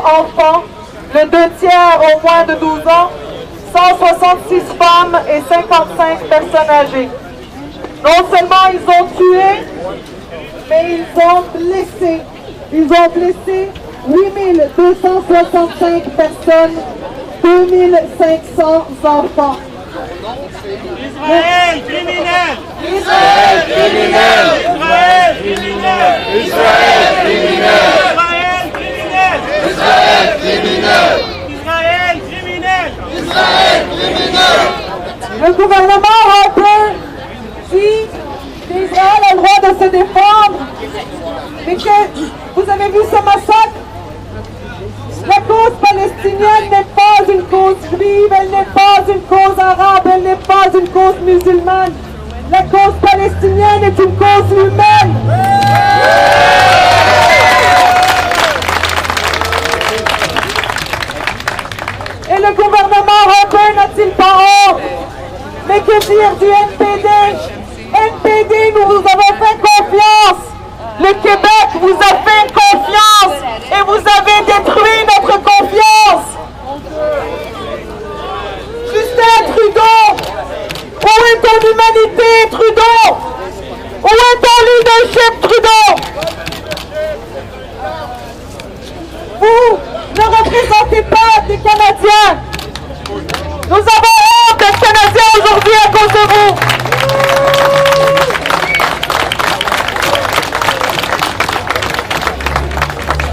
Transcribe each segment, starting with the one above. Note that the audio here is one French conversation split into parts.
enfants, le 2/3 au moins de 12 ans, 166 femmes et 55 personnes âgées. Non seulement ils ont tué, mais ils ont blessé. Ils ont blessé 8265 personnes, 2500 enfants. Israël criminel! Israël criminel! Israël criminel! Israël criminel! Israël criminel! Israël criminel! Israël criminel! Israël criminel! Le gouvernement européen dit qu'Israël a le droit de se défendre, mais que vous avez vu ce massacre. La cause palestinienne n'est pas une cause juive, elle n'est pas une cause arabe, elle n'est pas une cause musulmane. La cause palestinienne est une cause humaine. Et le gouvernement européen n'a-t-il pas honte? Mais que dire du NPD? NPD, nous vous avons fait confiance. Le Québec vous a fait confiance et vous avez détruit notre confiance. Justin Trudeau, où est ton humanité, Trudeau? Où est ton leadership, Trudeau? Vous ne représentez pas des Canadiens. Nous avons honte d'être Canadiens aujourd'hui à cause de vous.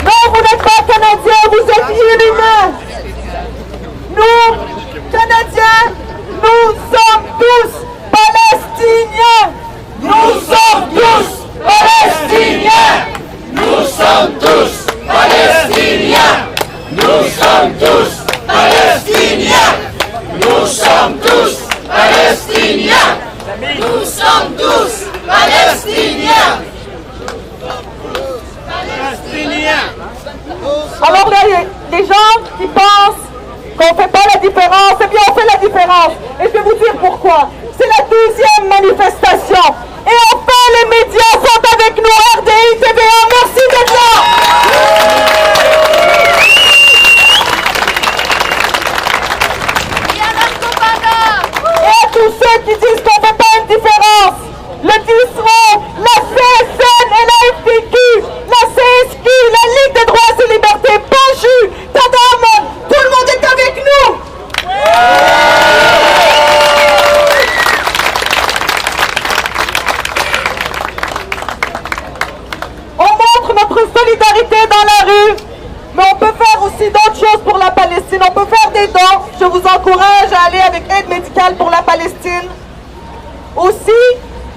Non, vous n'êtes pas Canadiens, vous êtes inhumains. Nous, Canadiens, nous sommes tous Palestiniens. Nous sommes tous Palestiniens! Nous sommes tous Palestiniens! Nous sommes tous Palestiniens! Nous sommes tous Palestiniens! Nous sommes tous Palestiniens! Palestiniens! Alors les gens qui pensent qu'on ne fait pas la différence, eh bien on fait la différence. Et je vais vous dire pourquoi. C'est la 12e manifestation. Et enfin les médias sont avec nous, RDI, TVA, merci d'être là. Et à tous ceux qui disent qu'on ne fait pas une différence, le disent la CSN et la FTQ, la CSQ, la Ligue des droits et libertés, Banju, Tadam, tout le monde est avec nous. On montre notre solidarité dans la rue, mais on peut faire aussi d'autres choses pour la Palestine. On peut faire des dons. Je vous encourage à aller avec Aide médicale pour la Palestine. Aussi,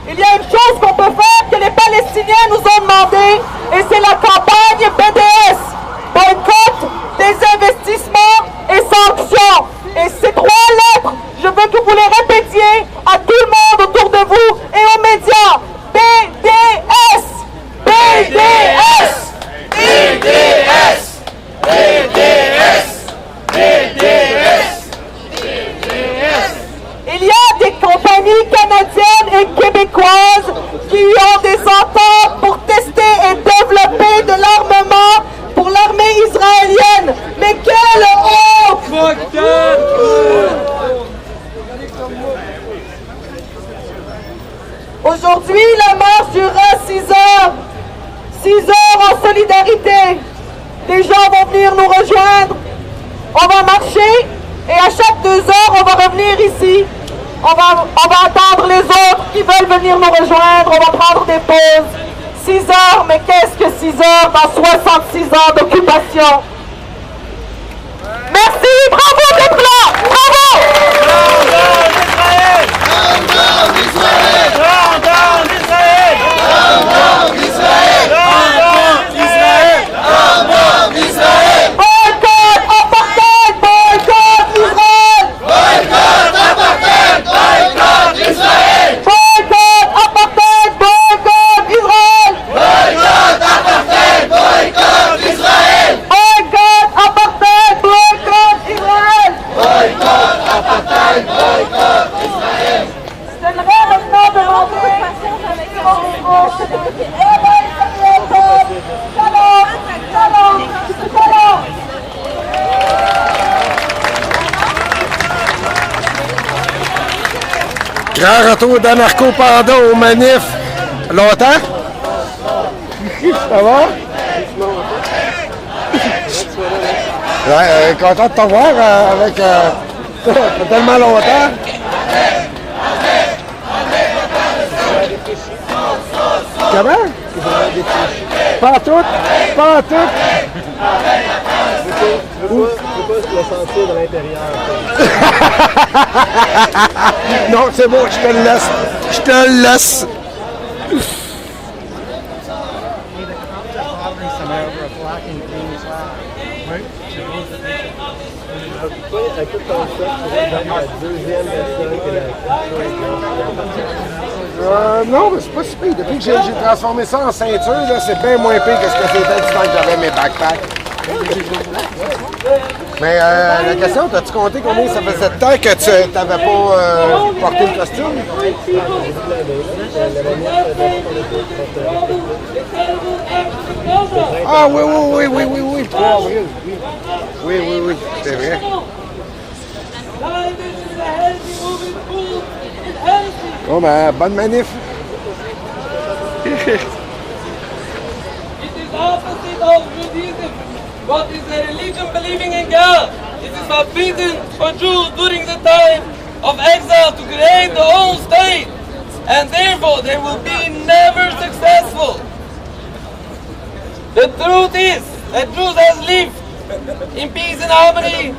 il y a une chose qu'on peut faire que les Palestiniens nous ont demandé, et c'est la campagne BDS, boycott, désinvestissement et sanctions. Et ces 3 lettres, je veux que vous les répétiez à tout le monde autour de vous et aux médias. BDS, BDS, BDS! BDS! BDS! Il y a des compagnies canadiennes et québécoises qui ont des ententes pour tester et développer de l'armement pour l'armée israélienne. Mais quelle honte! Aujourd'hui, la marche durera 6 heures. 6 heures en solidarité. Les gens vont venir nous rejoindre. On va marcher et à chaque 2 heures, on va revenir ici. On va attendre les autres qui veulent venir nous rejoindre. On va prendre des pauses. 6 heures, mais qu'est-ce que 6 heures dans 66 ans d'occupation? Merci, bravo d'être là! Bravo! Down, down, Israël! Down, down, Israël! Down, down, Israël! Down, down, Israël! Down, down, Israël! Boycott, apartheid, boycott Israël! Boycott, apartheid! Boycott, Israël! Boycott, apartheid, boycott Israël! Boycott, apartheid! Boycott, Israël! Boycott, apartheid, boycott Israël! Boycott, apartheid! Boycott, Israël! J'aimerais maintenant demander Shalom, shalom, shalom. Grand retour d'Anarco Panda au manif. Longtemps? Ça va? Ouais, content de te voir avec ça fait tellement longtemps. Comment? Pas en tout, pas en tout. Je veux pas le sentir de l'intérieur. Non, c'est bon, je te le laisse. Je te le laisse. Écoute ton choc, c'est la deuxième personne que Non, mais c'est pas si pire. Depuis que j'ai transformé ça en ceinture, là, c'est bien moins pire que ce que c'était du temps que j'avais mes backpacks. Mais la question, t'as-tu compté combien ça faisait de temps que tu n'avais pas porté le costume? Ah oui, 3 avril. Oui, c'est vrai. Bon, ben, bonne manif. It is opposite of Judaism. What is a religion believing in God? It is forbidden for Jews during the time of exile to create their own state, and therefore they will be never successful. The truth is that Jews have lived in peace and harmony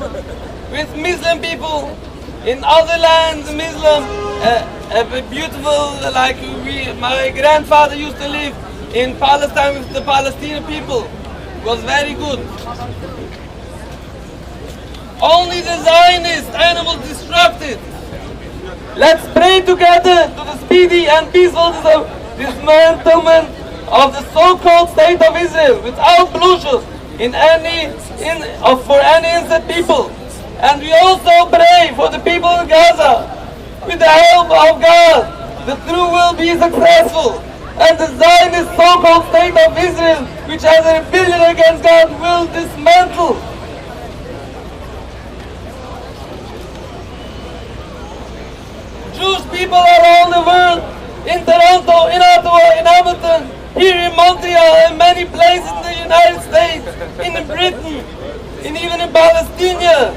with Muslim people in other lands. Muslim, beautiful, like my grandfather used to live in Palestine with the Palestinian people. It was very good. Only the Zionist animal destructed. Let's pray together to the speedy and peaceful dismantlement of the so-called state of Israel without bloodshed for any innocent people. And we also pray for the people in Gaza. With the help of God, the truth will be successful. And the Zionist so-called state of Israel, which has a rebellion against God, will dismantle. Jewish people around the world, in Toronto, in Ottawa, in Hamilton, here in Montreal, and many places in the United States, in Britain, and even in Palestine,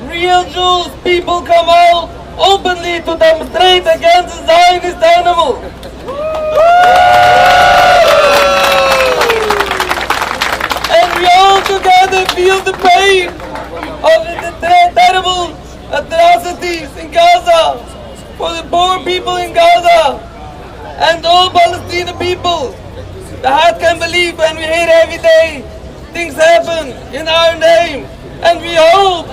real Jewish people come out openly to demonstrate against the Zionist animal. And we all together feel the pain of the terrible atrocities in Gaza, for the poor people in Gaza, and all Palestinian people. The heart can believe when we hear every day things happen in our name, and we hope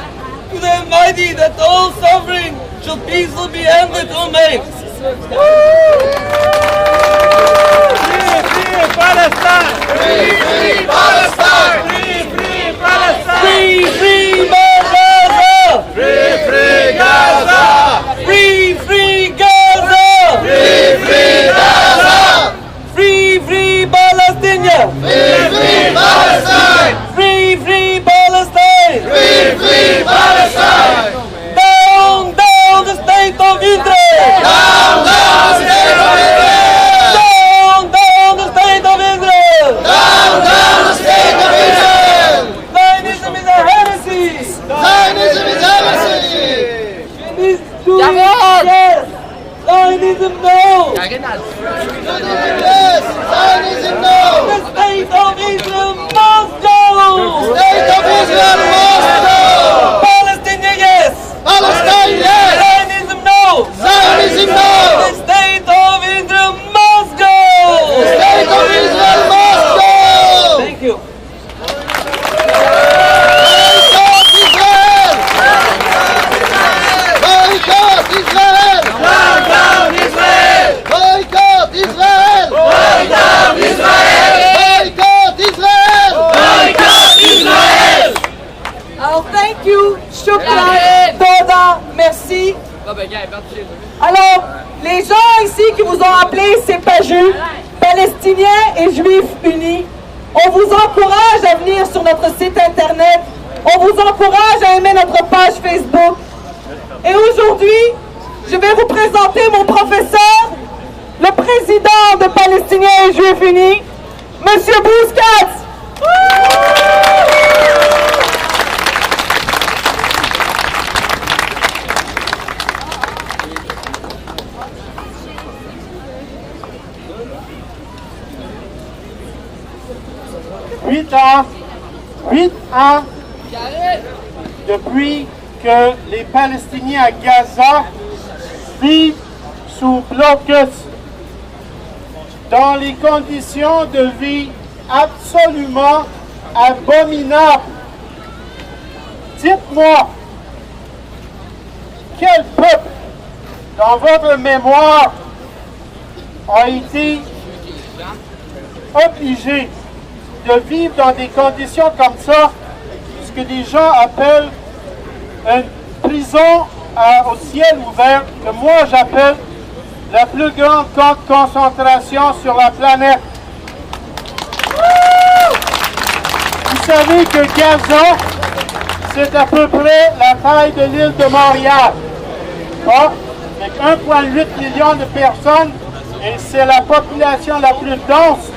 to the Almighty that all suffering shall peacefully be ended. Amen. Free Palestine! Free Palestine! Free Palestine! Free Gaza! Free Gaza! Free Gaza! Free Gaza! Free Palestine! Free Palestine! Free Palestine! Free Palestine! Down the state of Israel! Down the state of Israel! Down the state of Israel! Down the state of Israel! Zionism is a heresy! Zionism is heresy! Yes! Zionism no! Yes! Zionism no! The state of Israel must go! State of Israel must go! Palestine yes! Palestine yes! Zionism no! Zionism no! The state of Israel must go! State of Israel must go! Thank you. Boycott Israel! Down Israel! Boycott Israel! Down Israel! Boycott Israel! Boycott Israel! Alors, thank you, shukran, toda, merci. Alors, les gens ici qui vous ont appelé, c'est pas juste, Palestiniens et Juifs unis. On vous encourage à venir sur notre site internet. On vous encourage à aimer notre page Facebook. Et aujourd'hui, je vais vous présenter mon professeur, le président de Palestiniens et Juifs Unis, Monsieur Bouscatz. Huit ans depuis que les Palestiniens à Gaza vivent sous blocus, dans les conditions de vie absolument abominables. Dites-moi, quel peuple, dans votre mémoire, a été obligé de vivre dans des conditions comme ça, ce que des gens appellent une prison au ciel ouvert, que moi j'appelle la plus grande camp de concentration sur la planète. Vous savez que Gaza, c'est à peu près la taille de l'île de Montréal. Avec 1,8 million de personnes, et c'est la population la plus dense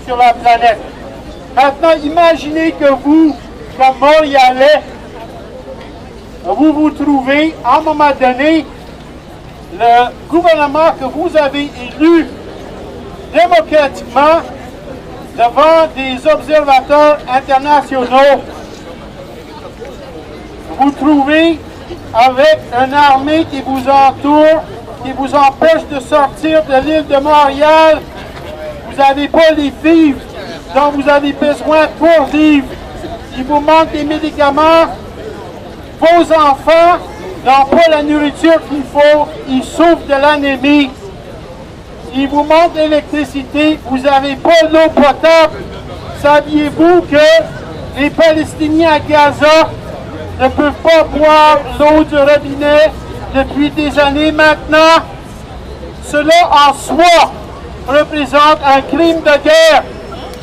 sur la planète. Maintenant, imaginez que vous, comme Montréalais, vous vous trouvez, à un moment donné, le gouvernement que vous avez élu démocratiquement devant des observateurs internationaux, vous trouvez avec une armée qui vous entoure, qui vous empêche de sortir de l'île de Montréal. Vous n'avez pas les vivres dont vous avez besoin pour vivre. Il vous manque des médicaments. Vos enfants n'ont pas la nourriture qu'il faut. Ils souffrent de l'anémie. Il vous manque d'électricité. Vous n'avez pas l'eau potable. Saviez-vous que les Palestiniens à Gaza ne peuvent pas boire l'eau du robinet depuis des années maintenant? Cela en soi représente un crime de guerre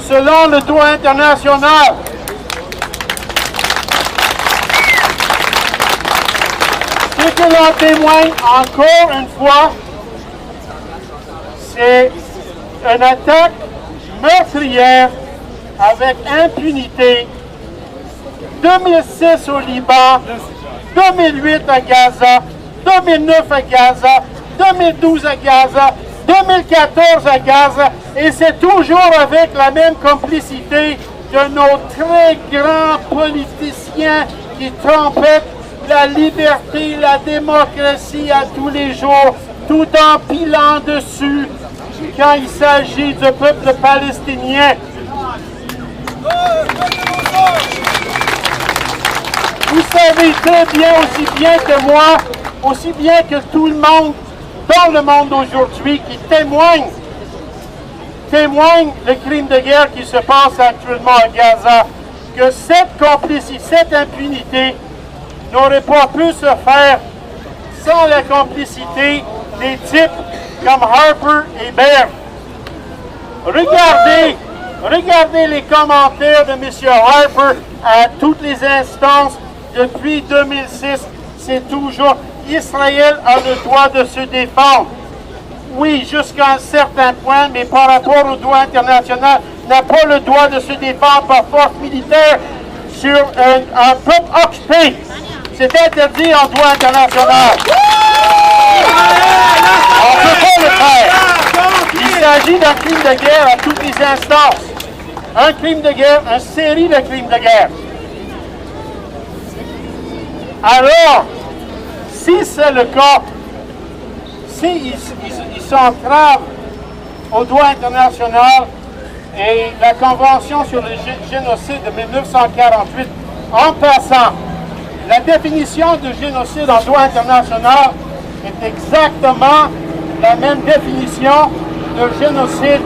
selon le droit international. Ce que l'on témoigne encore une fois, c'est une attaque meurtrière avec impunité. 2006 au Liban, 2008 à Gaza, 2009 à Gaza, 2012 à Gaza, 2014 à Gaza, et c'est toujours avec la même complicité de nos très grands politiciens qui trompettent la liberté, la démocratie à tous les jours, tout en pilant dessus quand il s'agit du peuple palestinien. Vous savez très bien, aussi bien que moi, aussi bien que tout le monde dans le monde aujourd'hui qui témoigne le crime de guerre qui se passe actuellement à Gaza, que cette complicité, cette impunité n'aurait pas pu se faire sans la complicité des types comme Harper et Baird. Regardez les commentaires de M. Harper à toutes les instances depuis 2006. C'est toujours Israël a le droit de se défendre. Oui, jusqu'à un certain point, mais par rapport au droit international, n'a pas le droit de se défendre par force militaire sur un peuple occupé. C'est interdit en droit international. On ne peut pas le faire. Il s'agit d'un crime de guerre à toutes les instances. Un crime de guerre, une série de crimes de guerre. Alors, si c'est le cas, s'ils s'entravent au droit international et la Convention sur le génocide de 1948, en passant, la définition de génocide en droit international est exactement la même définition de génocide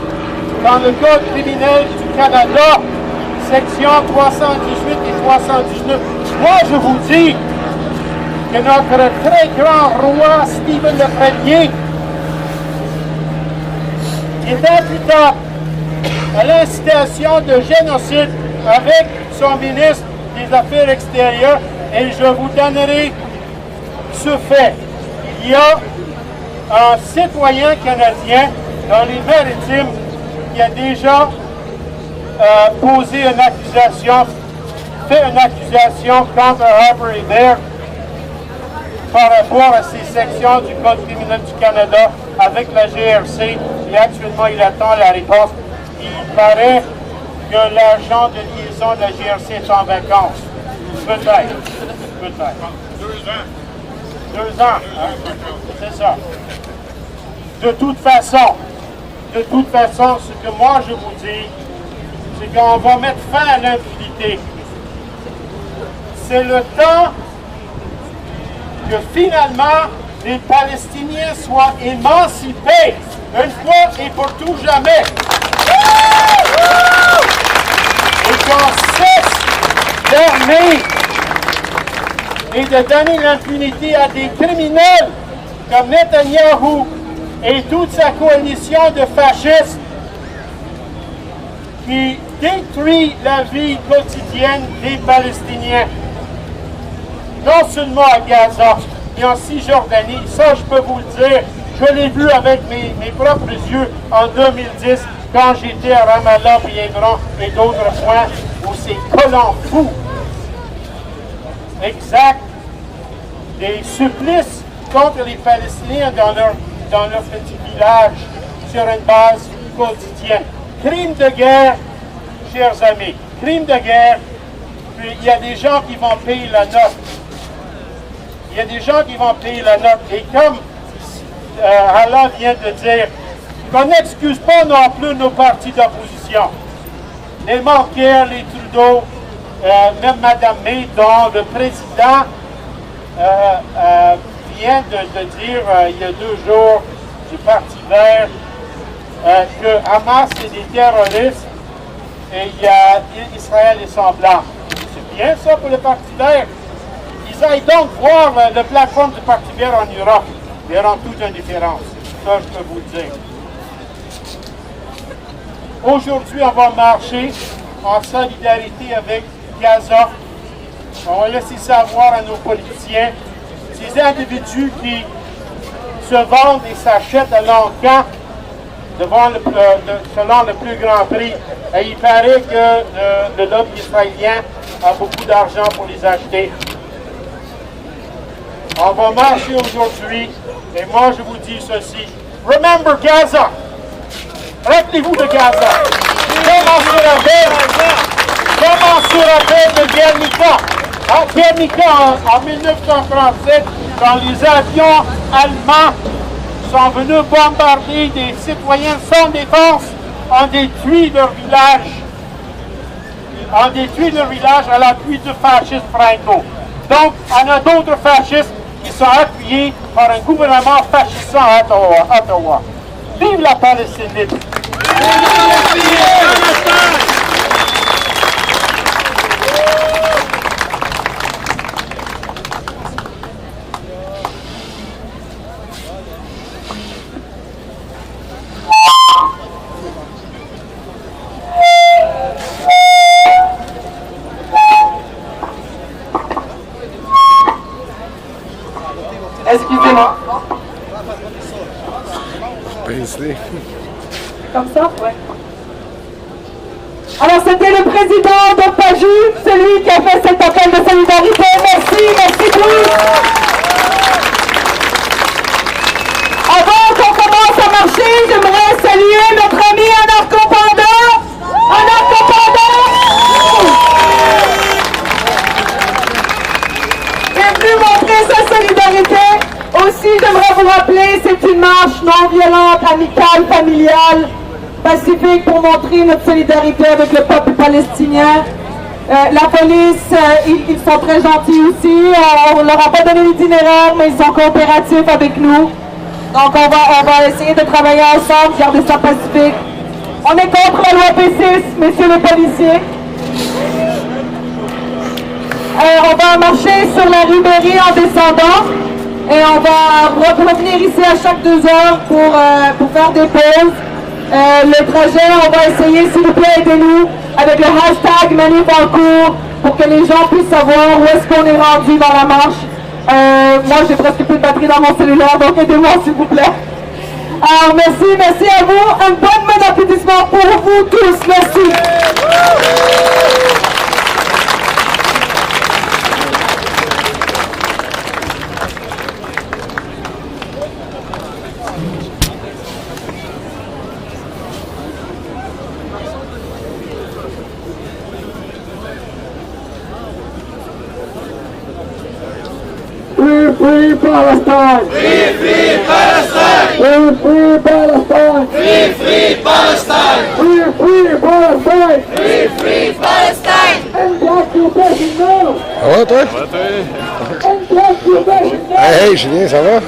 dans le Code criminel du Canada, section 318 et 319. Moi, je vous dis que notre très grand roi Stephen Leprelier est imputable à l'incitation de génocide avec son ministre des Affaires extérieures, et je vous donnerai ce fait. il y a un citoyen canadien dans les Maritimes qui a déjà posé une accusation, fait une accusation contre Harper et Bear par rapport à ces sections du Code criminel du Canada avec la GRC et actuellement il attend la réponse. Il paraît que l'agent de liaison de la GRC est en vacances. Peut-être. Peut-être. 2 ans. Hein? C'est ça. De toute façon, ce que moi je vous dis, c'est qu'on va mettre fin à l'impunité. C'est le temps que finalement les Palestiniens soient émancipés une fois et pour tout jamais. Et qu'on cesse d'armer et de donner l'impunité à des criminels comme Netanyahou et toute sa coalition de fascistes qui détruit la vie quotidienne des Palestiniens. Non seulement à Gaza, mais en Cisjordanie. Ça, je peux vous le dire, je l'ai vu avec mes propres yeux en 2010, quand j'étais à Ramallah, Hébron et d'autres points où ces colons fous exact des supplices contre les Palestiniens dans leur petit village sur une base quotidienne. Crime de guerre, chers amis, crime de guerre, puis il y a des gens qui vont payer la note. Il y a des gens qui vont payer la note. Et comme Allah vient de dire, qu'on n'excuse pas non plus nos partis d'opposition. Les Monker, les Trudeau, même Mme May, dont le président vient de dire il y a 2 jours du Parti vert que Hamas est des terroristes et Israël est semblant. C'est bien ça pour le Parti vert. Ils aillent donc voir la plateforme du Parti vert en Europe. Ils verront toute une différence. Ça, je peux vous le dire. Aujourd'hui, on va marcher en solidarité avec Gaza. On va laisser savoir à nos politiciens, ces individus qui se vendent et s'achètent à l'encan selon le plus grand prix. Et il paraît que le lobby israélien a beaucoup d'argent pour les acheter. On va marcher aujourd'hui et moi je vous dis ceci. Remember Gaza! Rappelez-vous de Gaza. Comment se rappelle de Guernica? À Guernica, en 1937, quand les avions allemands sont venus bombarder des citoyens sans défense, ont détruit leur village. Ont détruit leur village à l'appui du fasciste Franco. Donc, on a d'autres fascistes qui sont appuyés par un gouvernement fascisant à Ottawa. Vive la Palestine libre! Excusez-moi. Comme ça, ouais. Alors c'était le président d'Opaju, celui qui a fait cet appel de solidarité. Merci tous. Avant qu'on commence à marcher, j'aimerais saluer notre ami Anarcho-Panda. Anarcho-Panda! Il est venu montrer sa solidarité. Aussi, j'aimerais vous rappeler, c'est une marche non violente, amicale, familiale, pacifique pour montrer notre solidarité avec le peuple palestinien. La police, ils sont très gentils aussi. On leur a pas donné l'itinéraire, mais ils sont coopératifs avec nous. Donc on va essayer de travailler ensemble, garder ça pacifique. On est contre la loi P6, messieurs les policiers. On va marcher sur la rue Berry en descendant. Et on va revenir ici à chaque 2 heures pour faire des pauses. Le trajet, on va essayer, s'il vous plaît, aidez-nous avec le hashtag Manif en cours pour que les gens puissent savoir où est-ce qu'on est rendu dans la marche. Moi, j'ai presque plus de batterie dans mon cellulaire, donc aidez-moi, s'il vous plaît. Alors, merci à vous. Un bon main d'applaudissement pour vous tous. Merci. Free Palestine! Free, free Palestine! Free Palestine! Free, free Palestine! Free Palestine! Free, free Palestine! End the occupation now! Ça va, toi? End the occupation now! Hey, Julien, ça va?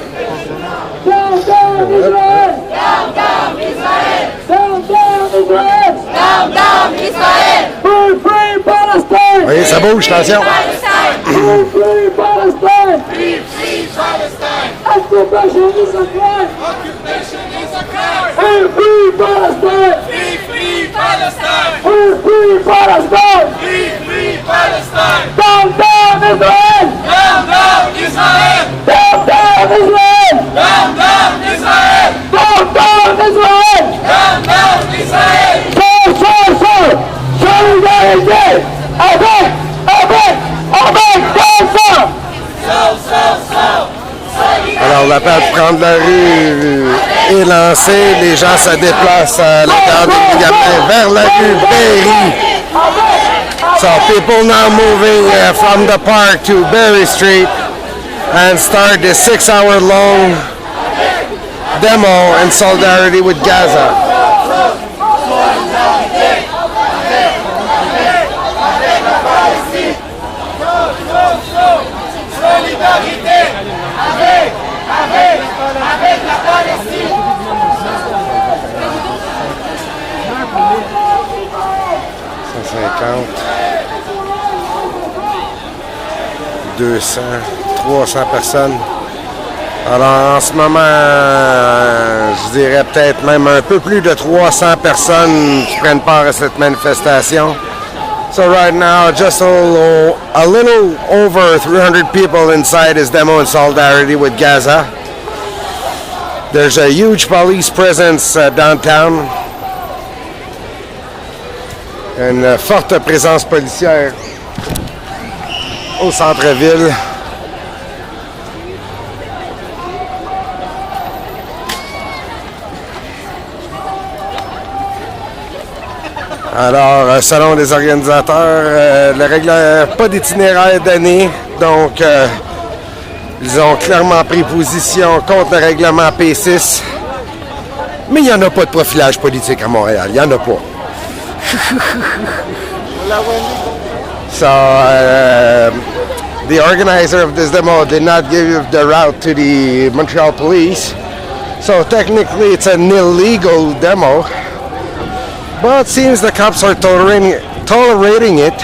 Down, down, Israel! Down, down, Israel! Down, down, Israel! Down, down, Israel! Free Palestine! Oui, ça bouge, attention. Palestine! Free Palestine! Free, free Palestine! Occupation is a crime! Occupation is a crime! Free Palestine! Free, free Palestine! Free Palestine! Free, free Palestine! Down, down, Israel! Down, down, Israel! Down, down, Israel! Down, down, Israel! Down, down, Israel! Down, down, Israel! Solidarité avec Gaza! Alors, l'appel de prendre la rue est lancé. Les gens se déplacent à l'intérieur des Mégatin vers la rue Berry. So, people now moving from the park to Berry Street and start the 6-hour-long demo in solidarity with Gaza. Solidarité avec la Palestine. 150, 200, 300 personnes. Alors en ce moment, je dirais peut-être même un peu plus de 300 personnes qui prennent part à cette manifestation. So right now, just a little over 300 people inside this demo in solidarity with Gaza. There's a huge police presence downtown. Une forte présence policière au centre-ville. Alors, selon les organisateurs, pas d'itinéraire donné, donc ils ont clairement pris position contre le règlement P6. Mais il n'y en a pas de profilage politique à Montréal, il n'y en a pas. So, the organizer of this demo did not give the route to the Montreal police. So technically it's an illegal demo. But seems the cops are tolerating it,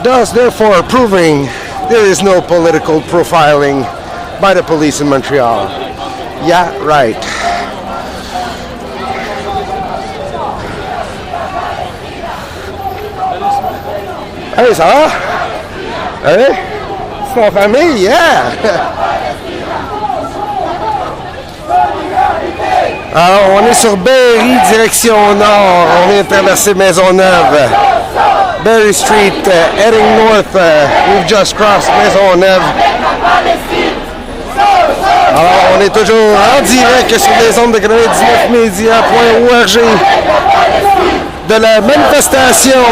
thus therefore proving there is no political profiling by the police in Montreal. Yeah, right. Hey, ça va? Hey? C'est ton famille? Yeah! Alors, on est sur Berry, direction nord. On vient de traverser Maisonneuve. Berry Street, heading north. We've just crossed Maisonneuve. Alors, on est toujours en direct sur les ondes de 99media.org de la manifestation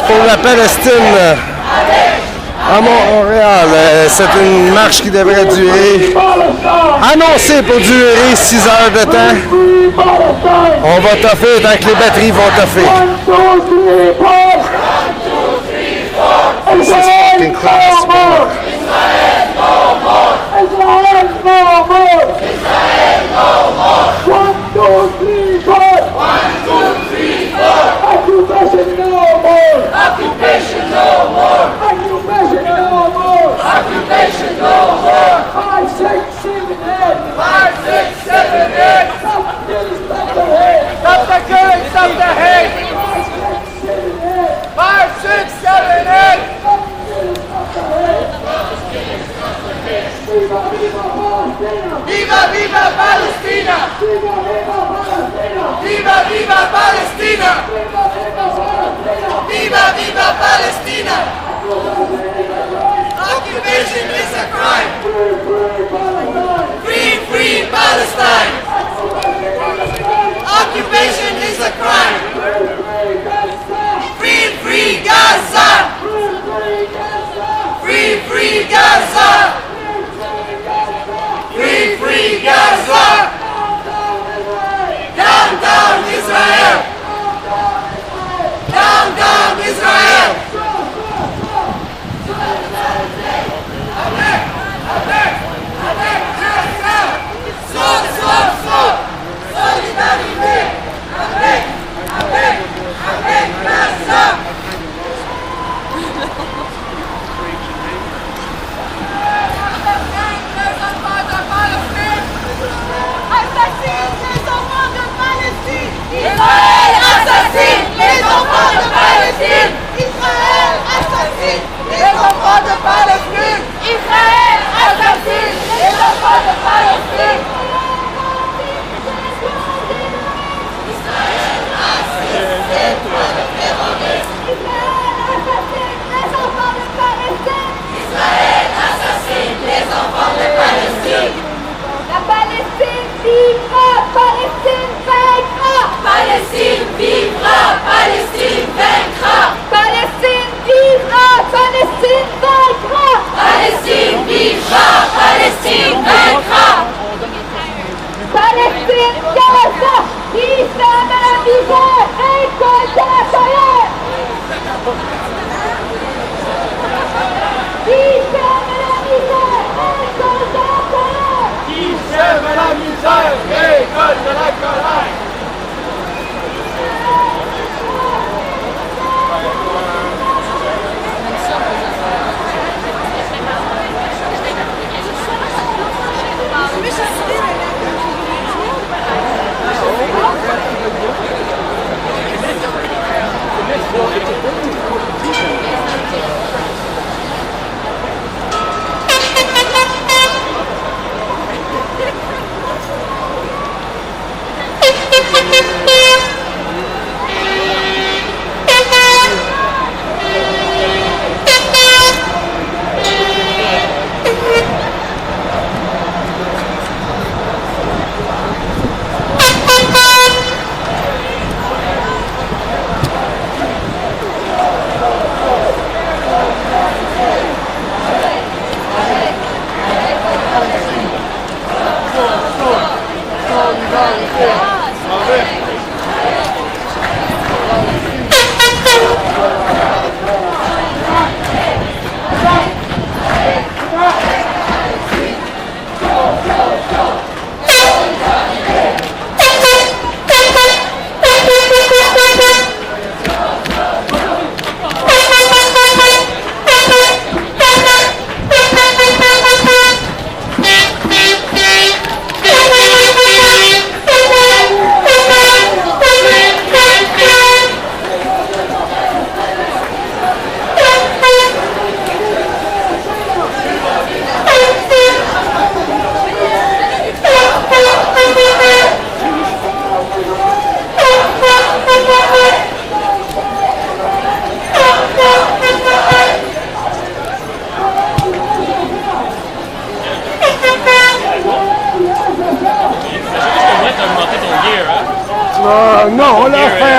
pour la Palestine à Montréal. C'est une marche qui devrait durer, annoncée pour durer 6 heures de temps. On va toffer tant que les batteries vont toffer. This is fucking class. Occupation no more! Occupation no more! Occupation no more! 5, 6, 7, 8! 5, 6, 7, 8! Stop the killing! Stop the hate! 5, 6, 7, 8!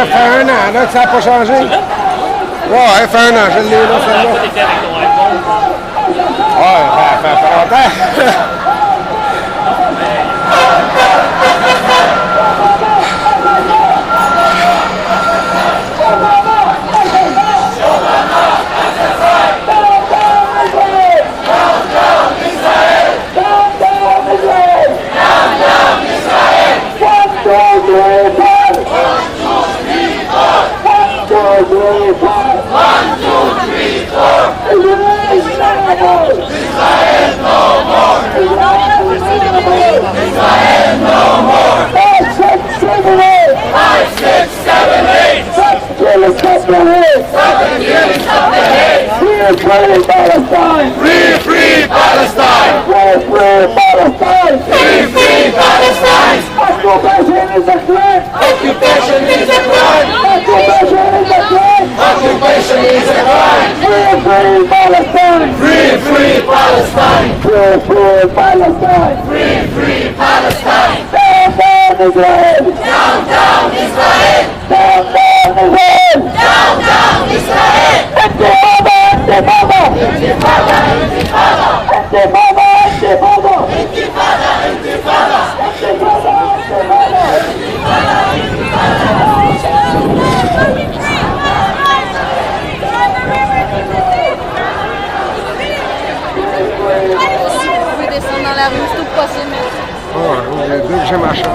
ça fait un an là, que ça n'a pas changé. Ouais, ça fait un an, je l'ai là, celle-là. Ouais, ça fait longtemps. Free Palestine! Occupation is a crime! Occupation is a crime! Free Palestine! Free Palestine! Free Palestine! Down, down Israel! Down, down Israel! Down, down Israel! Down, down Israel! Intifada! Intifada! Intifada! Intifada! Intifada! Intifada! Intifada! Si vous pouvez descendre dans la rue, c'est tout possible. Ouais, dès que j'ai ma chance.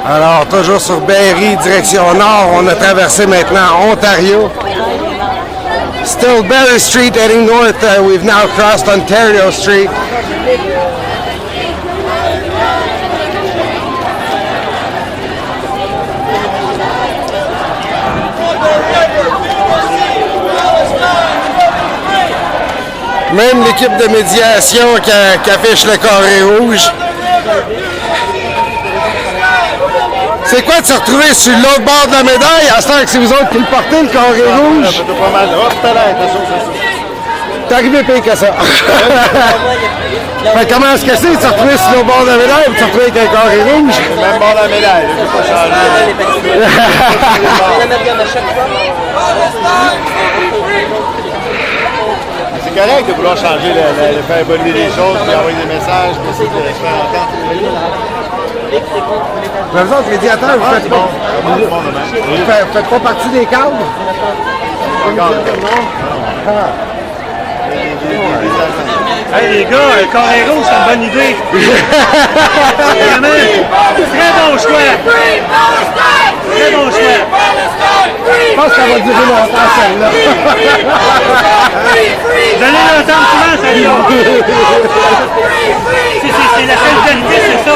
Alors, toujours sur Berry, direction nord, on a traversé maintenant Ontario. Still Berry Street heading north, we've now crossed Ontario Street. Même l'équipe de médiation qui affiche le carré rouge. C'est quoi de se retrouver sur l'autre bord de la médaille, à ce temps que c'est vous autres qui le portez, le carré rouge? Pas mal. Oh, tout à l'heure, T'es arrivé pire que ça. Fait comment est-ce que c'est de se retrouver sur l'autre bord de la médaille et de se retrouver avec un carré rouge? même bord de la médaille, je vais pas changer. C'est correct de vouloir changer, de faire évoluer les choses, puis envoyer des messages, puis essayer de se faire entendre. Mais vous autres, médiateurs, vous faites pas partie des cadres? Hey les gars, un carré rouge, c'est une bonne idée. Vraiment, très bon choix. Très bon choix. Je pense que ça va durer longtemps, celle-là. Vous allez l'entendre souvent, celle-là. C'est la seule qualité, c'est ça.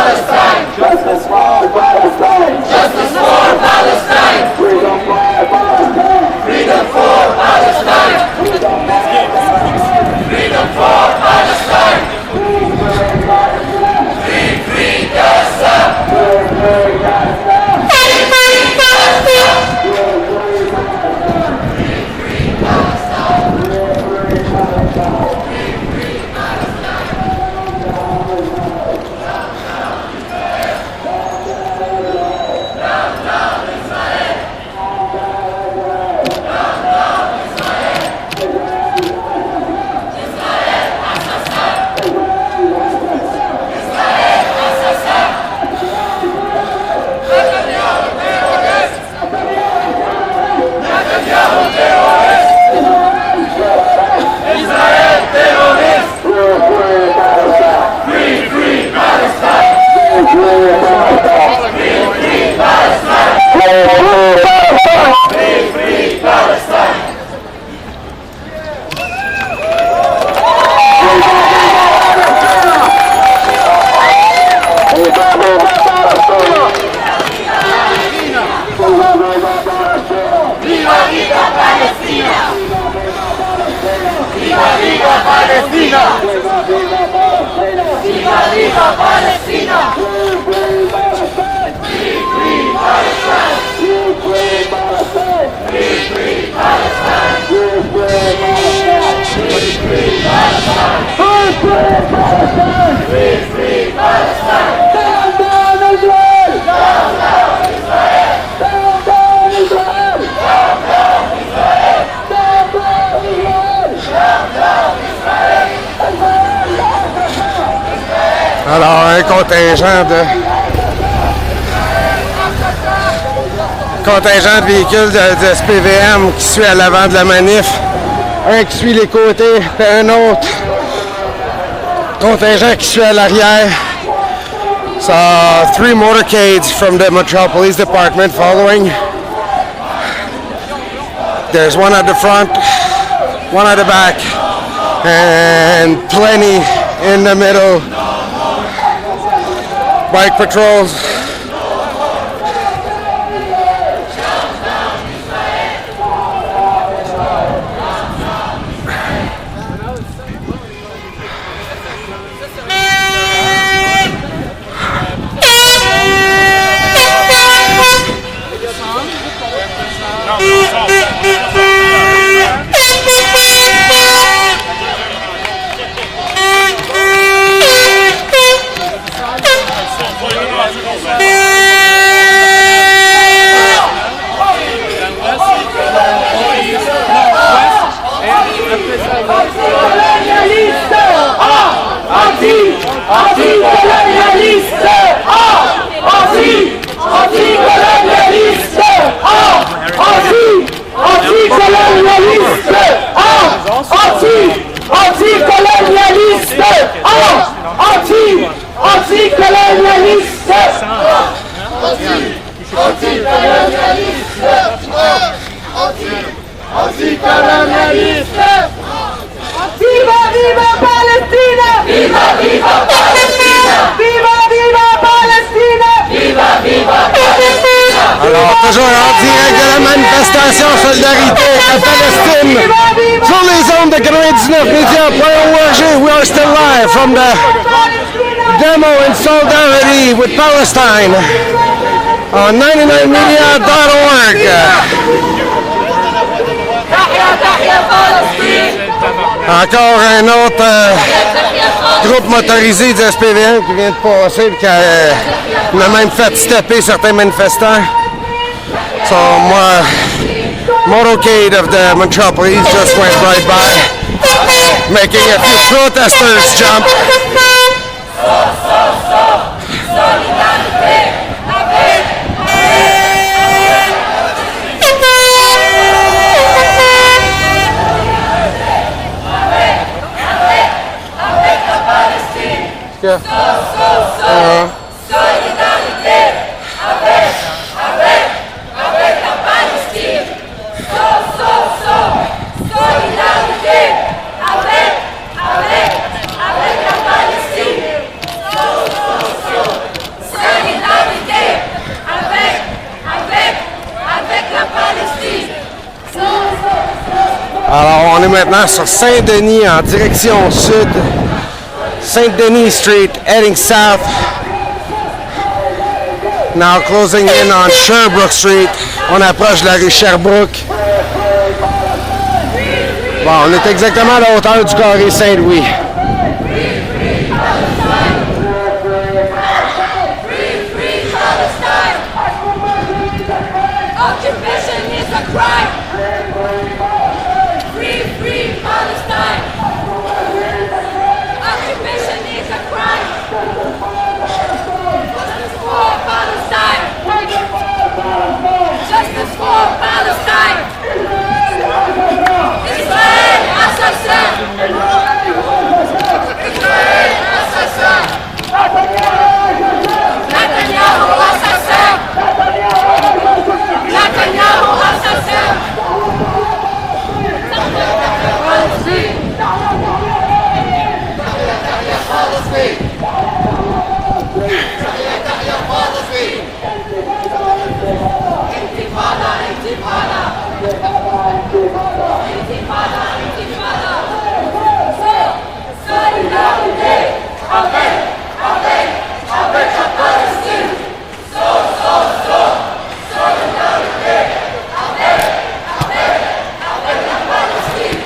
Palestine! Justice for Palestine! Justice for Palestine! Freedom for Palestine! Freedom for Palestine! Freedom for Palestine! Free, free Gaza! Free, free Gaza! Free, free Gaza! Alors, un contingent de véhicules de SPVM qui suit à l'avant de la manif. Un qui suit les côtés, un autre contingent qui suit à l'arrière. So, 3 motorcades from the Montreal Police Department following. There's one at the front, one at the back, and plenty in the middle. Bike patrols. Alors, toujours en direct de la manifestation Solidarité à Palestine sur les ondes de 99media.org. We are still live from the demo in solidarity with Palestine on 99media.org. Encore un autre groupe motorisé du SPVM qui vient de passer et qui a même fait stopper certains manifestants. So, motorcade of the Montreal Police just went right by, making a few protesters jump. est maintenant sur Saint-Denis en direction sud. Saint-Denis Street, heading south. Now closing in on Sherbrooke Street. On approche de la rue Sherbrooke. Bon, on est exactement à la hauteur du carré Saint-Louis. Occupation is a crime. Free, free Palestine. Occupation is a crime. Justice for Palestine. Justice for Palestine. Israel assassin. Israel assassin. Netanyahu assassin. Netanyahu assassin. Intifada, intifada. Intifada, intifada. Solidarité avec la Palestine. Solidarité avec la Palestine.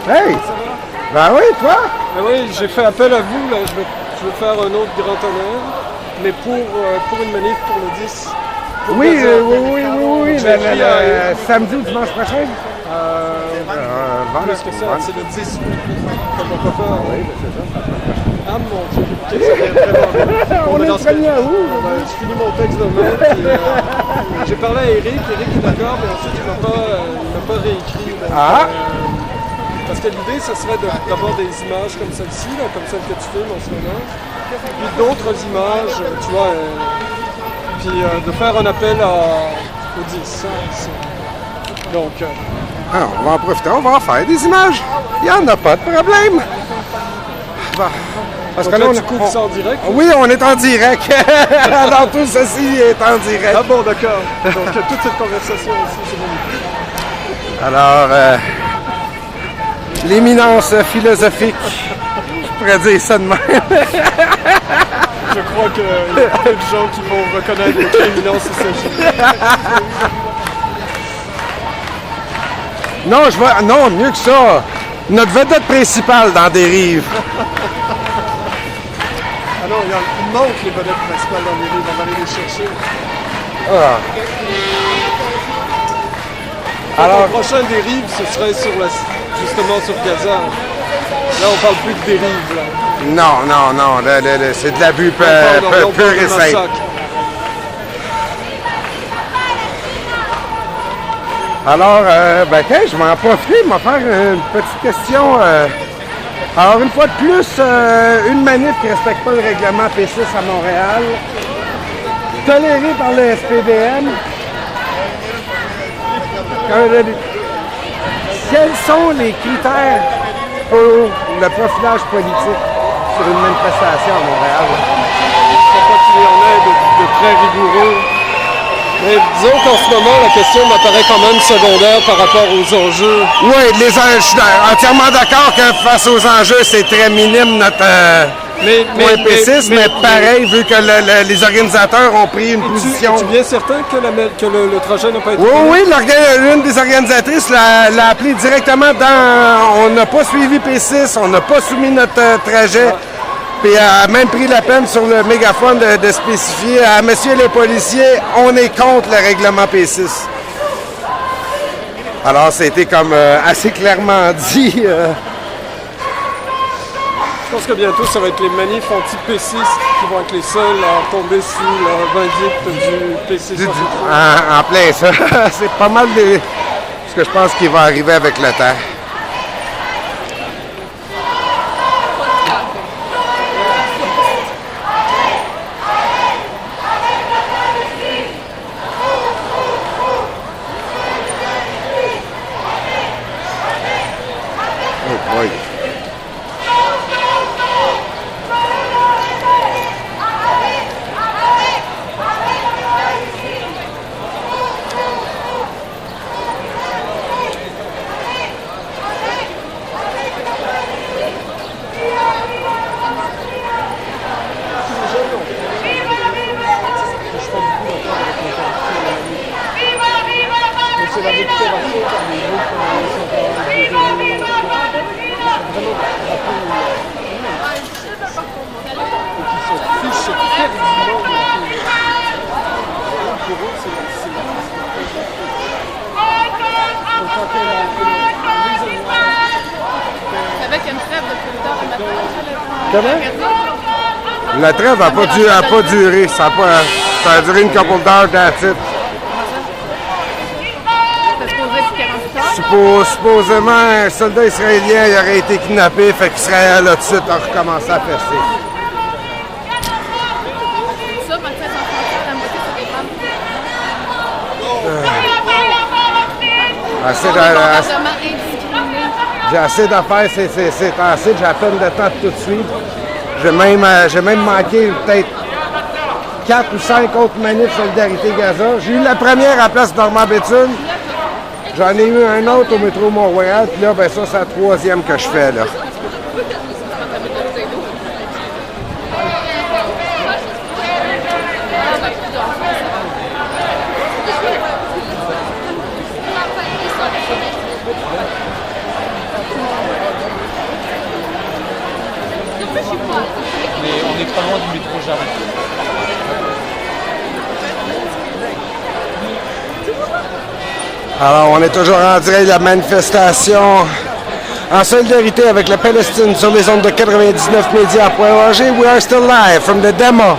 Hey! Ben oui, toi? Ben oui, j'ai fait appel à vous, là. Je veux faire un autre grand honneur, mais pour une manif pour le 10. Pour Oui, Gaza. oui, J'ai écrit à- samedi ou dimanche prochain? Plus que ça, c'est le 10. Comme mon papa. Oui, c'est ça. Ah mon Dieu, ok, ça vient vraiment bien. On ben, est dans ce cas- premier à où? Je finis mon texte demain. Puis, j'ai parlé à Eric est d'accord, mais ensuite il m'a pas réécrit. Donc, Ah! parce que l'idée, ce serait d'avoir des images comme celle-ci, là, comme celle que tu filmes en ce moment, puis d'autres images, tu vois, puis de faire un appel au 10. Hein, ici. Donc, Ah, on va en profiter, on va en faire des images. Il n'y en a pas de problème. Bon. Parce donc que là, là, tu couvres ça en direct? Oui, on est en direct. Alors, tout ceci est en direct. Ah bon, d'accord. Donc, toute cette conversation ici, c'est magnifique. Alors, l'éminence philosophique, je pourrais dire ça de même. Je crois qu'il y a plein de gens qui vont reconnaître notre éminence ici. Non, non, mieux que ça. Notre vedette principale dans Dérive. Ah non, il manque les vedettes principales dans les livres, on va aller les chercher. Ah. Alors, Alors, le prochain Dérive, ce serait sur justement sur Gaza. Là, on parle plus de dérive. Là. Non. C'est de l'abus pur et simple. Alors, je vais en profiter, je vais faire une petite question. Alors, une fois de plus, une manif qui ne respecte pas le règlement P6 à Montréal, tolérée par le SPVM. Quels sont les critères pour le profilage politique sur une manifestation à Montréal? Je ne crois pas qu'il y en ait de très rigoureux. Mais disons qu'en ce moment, la question m'apparaît quand même secondaire par rapport aux enjeux. Oui, je suis entièrement d'accord que face aux enjeux, c'est très minime notre point P6, mais pareil, vu que les organisateurs ont pris une position... Es-tu bien certain que le trajet n'a pas été... Oui, l'une des organisatrices l'a appelé directement dans... On n'a pas suivi P6, on n'a pas soumis notre trajet. Puis elle a même pris la peine sur le mégaphone de spécifier à messieurs les policiers, on est contre le règlement P6. Alors, c'était comme assez clairement dit. Je pense que bientôt, ça va être les manifs anti-P6 qui vont être les seuls à tomber sous la vindicte du P6. En plein ça. C'est pas mal ce que je pense qui va arriver avec le temps. La trêve n'a pas duré. Ça a duré une couple d'heures d'attitude. Supposément, un soldat israélien il aurait été kidnappé, fait qu'Israël là tout de suite a recommencé à percer. J'ai assez d'affaires, c'est assez, j'ai à peine de temps de tout suivre. J'ai même manqué peut-être 4 ou 5 autres manifs Solidarité Gaza. J'ai eu la première à Place Normand-Béthune. J'en ai eu un autre au métro Mont-Royal. Puis là, ça, c'est la troisième que je fais, là. On est pas loin du métro Jarry. Alors, on est toujours en direct de la manifestation en solidarité avec la Palestine sur les ondes de 99media.org. We are still live from the demo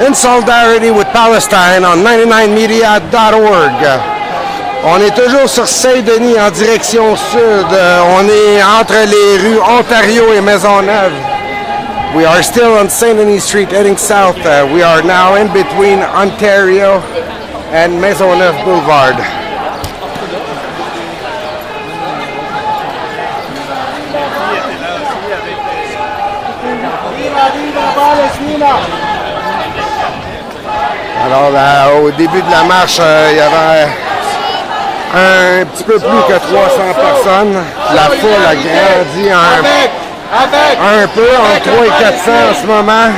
in solidarity with Palestine on 99media.org. On est toujours sur Saint-Denis en direction sud. On est entre les rues Ontario et Maisonneuve. We are still on St. Denis Street heading south. We are now in between Ontario and Maisonneuve Boulevard. Alors, au début de la marche, il y avait un petit peu plus que 300 personnes. La foule a grandi un peu, entre 3 et 400 en ce moment.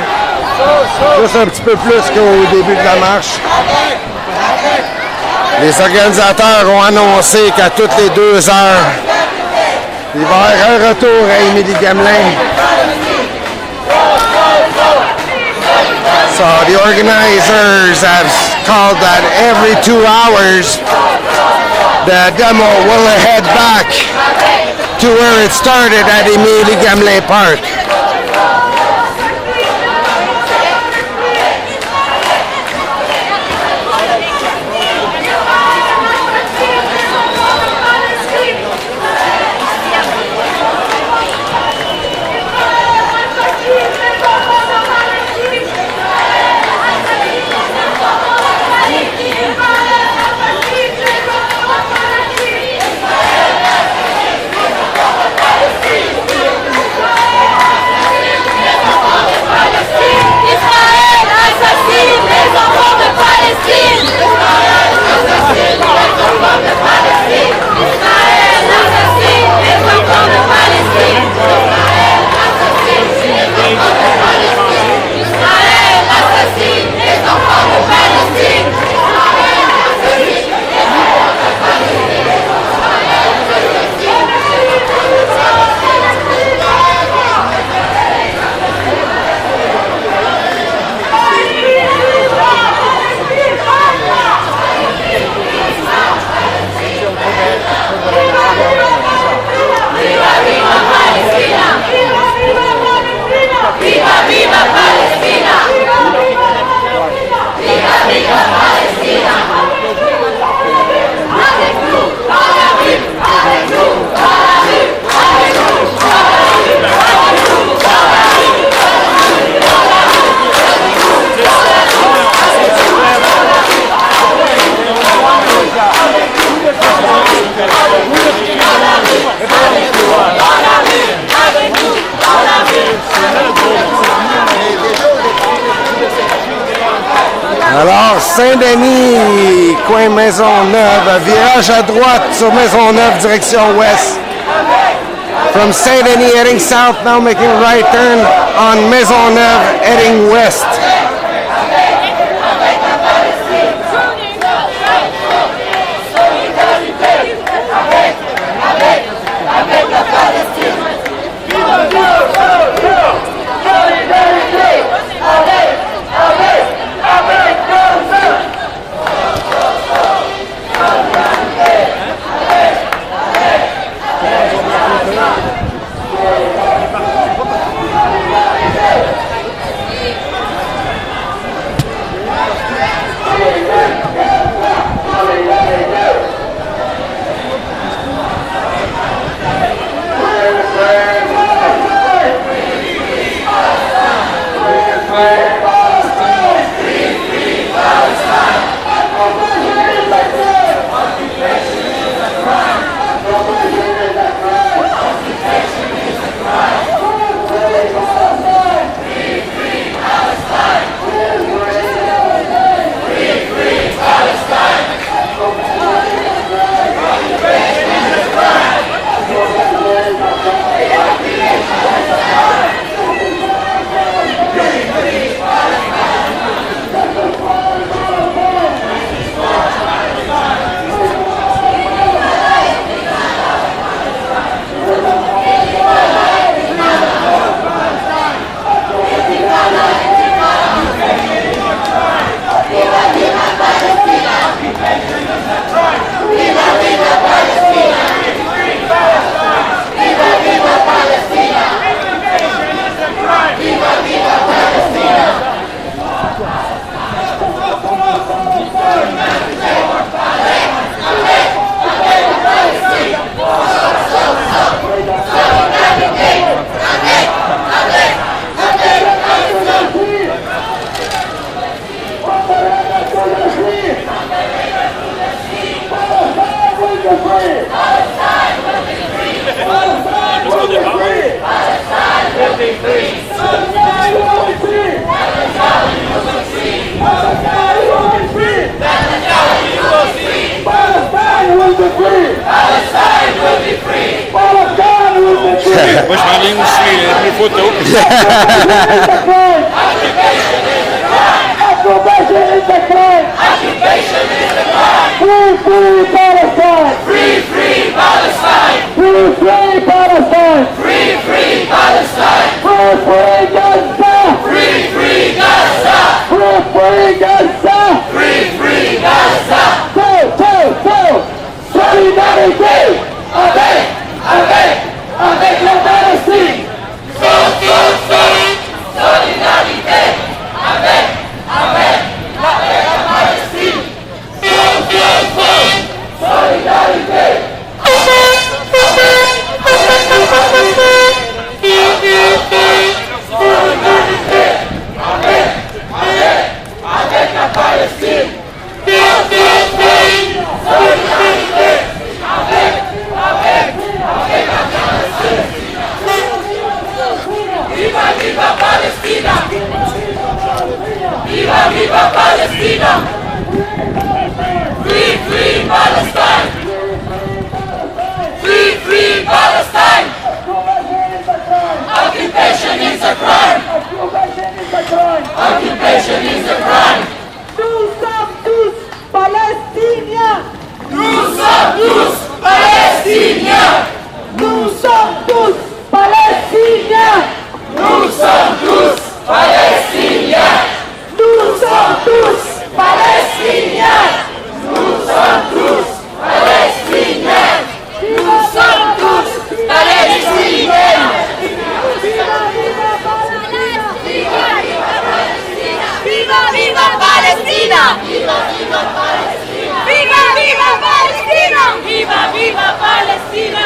Juste un petit peu plus qu'au début de la marche. Les organisateurs ont annoncé qu'à toutes les 2 heures, il va y avoir un retour à Émilie-Gamelin. So the organizers have called that every 2 hours the demo will head back to where it started at Émilie Gamelin Park. Alors, Saint-Denis, coin Maisonneuve, virage à droite sur Maisonneuve, direction ouest. From Saint-Denis heading south, now making right turn on Maisonneuve heading west. Moi, je m'en viens aussi les photos. Occupation is the crime! Occupation is the crime! Free, free Palestine! Free, free Palestine! Free, free Palestine! Free, free Palestine! Free, free Gaza! Free, free Gaza! Free, free Gaza! Free, free Gaza! Solidarité! Avec Nous sommes tous Palestiniens. Nous sommes tous Palestiniens. Nous sommes tous Palestiniens. Nous sommes tous Palestiniens. Nous sommes tous Palestiniens. Nous sommes tous Palestiniens. Nous sommes tous Palestiniens. Viva, viva Palestina! Viva, viva Palestina. Viva, viva Palestina! Viva, viva Palestina. Viva, viva Palestina.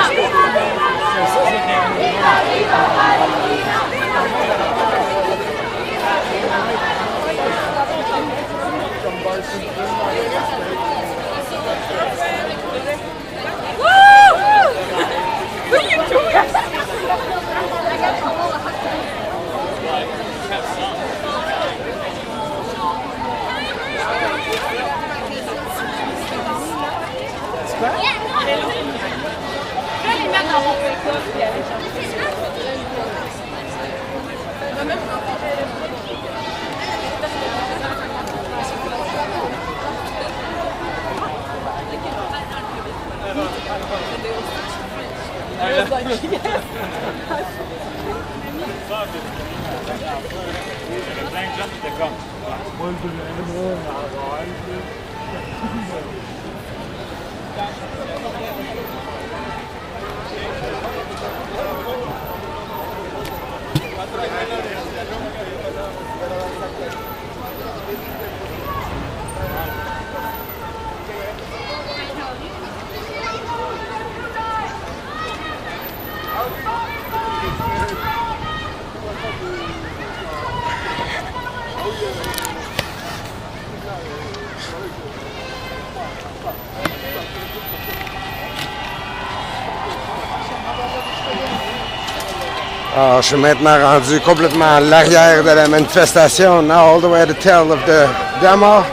Alors, je suis maintenant rendu complètement à l'arrière de la manifestation, now all the way to the tail of the demo.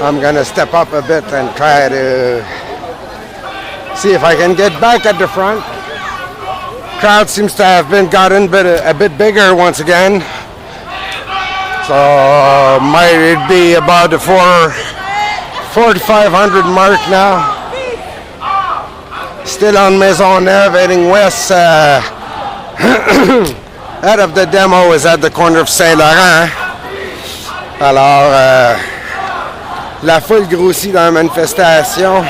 I'm gonna step up a bit and try to see if I can get back at the front. Crowd seems to have been gotten a bit bigger once again. So might it be about the 4,500 mark now. Still on Maisonneuve, heading west. Head of the demo is at the corner of Saint-Laurent. Alors, la foule grossit dans la manifestation.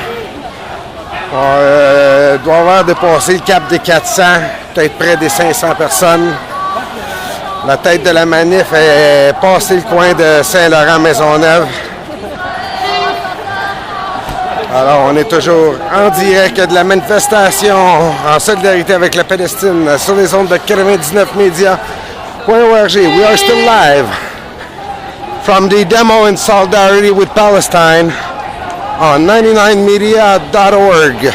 On doit avoir dépassé le cap des 400, peut-être près des 500 personnes. La tête de la manif est passée le coin de Saint-Laurent-Maisonneuve. Alors, on est toujours en direct de la manifestation en solidarité avec la Palestine sur les ondes de 99media.org. We are still live from the demo in solidarity with Palestine on 99media.org.